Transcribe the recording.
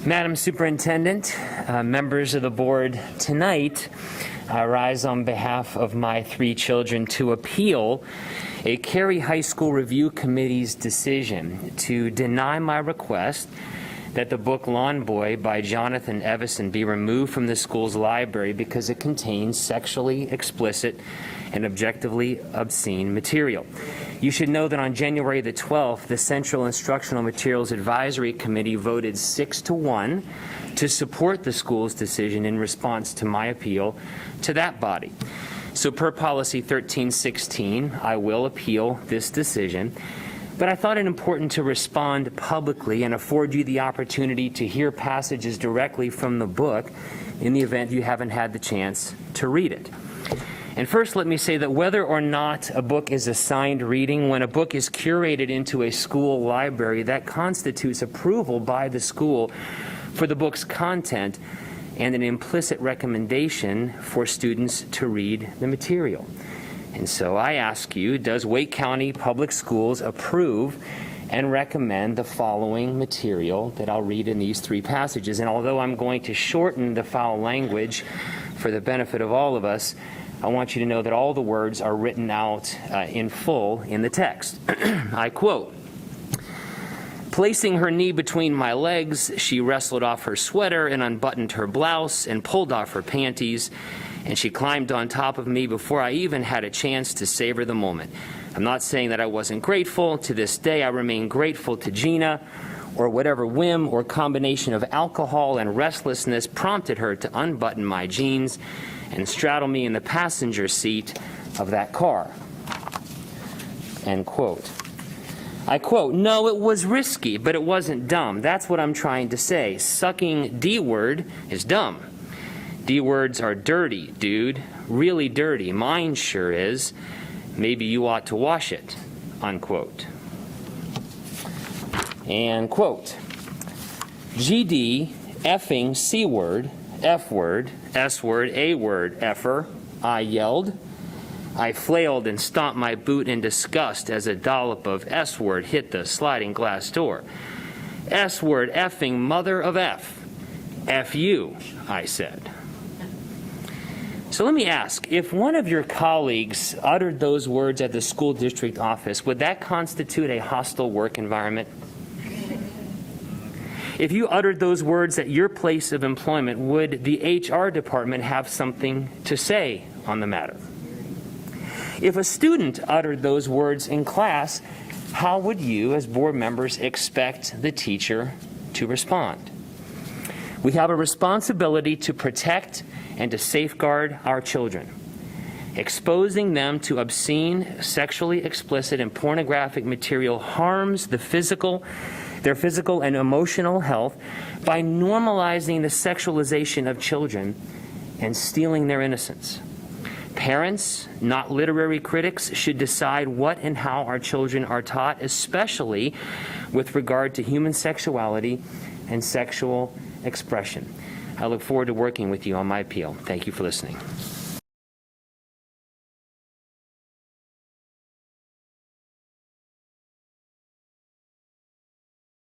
Madam Superintendent, members of the board, tonight I rise on behalf of my 3 children to appeal a Cary High School Review Committee's decision to deny my request that the book Lawn Boy by Jonathan Evison be removed from the school's library because it contains sexually explicit and objectively obscene material. You should know that on January the 12th, the Central Instructional Materials Advisory Committee voted 6-1 to support the school's decision in response to my appeal to that body. So per policy 1316, I will appeal this decision, but I thought it important to respond publicly and afford you the opportunity to hear passages directly from the book in the event you haven't had the chance to read it. And first, let me say that whether or not a book is assigned reading, when a book is curated into a school library, that constitutes approval by the school for the book's content and an implicit recommendation for students to read the material. And so I ask you, does Wake County Public Schools approve and recommend the following material that I'll read in these 3 passages? And although I'm going to shorten the foul language for the benefit of all of us, I want you to know that all the words are written out in full in the text. I quote, "Placing her knee between my legs, she wrestled off her sweater and unbuttoned her blouse and pulled off her panties, and she climbed on top of me before I even had a chance to savor the moment. I'm not saying that I wasn't grateful. To this day, I remain grateful to Gina, or whatever whim or combination of alcohol and restlessness prompted her to unbutton my jeans and straddle me in the passenger seat of that car." End quote. I quote, "No, it was risky, but it wasn't dumb. That's what I'm trying to say. Sucking D-word is dumb. D-words are dirty, dude. Really dirty. Mine sure is. Maybe you ought to wash it." Unquote. And quote, "GD, effing C-word, F-word, S-word, A-word, effer," I yelled. I flailed and stomped my boot in disgust as a dollop of S-word hit the sliding glass door. "S-word, effing mother of F. F you," I said. So let me ask, if one of your colleagues uttered those words at the school district office, would that constitute a hostile work environment? If you uttered those words at your place of employment, would the HR department have something to say on the matter? If a student uttered those words in class, how would you, as board members, expect the teacher to respond? We have a responsibility to protect and to safeguard our children. Exposing them to obscene, sexually explicit, and pornographic material harms their physical and emotional health by normalizing the sexualization of children and stealing their innocence. Parents, not literary critics, should decide what and how our children are taught, especially with regard to human sexuality and sexual expression. I look forward to working with you on my appeal. Thank you for listening.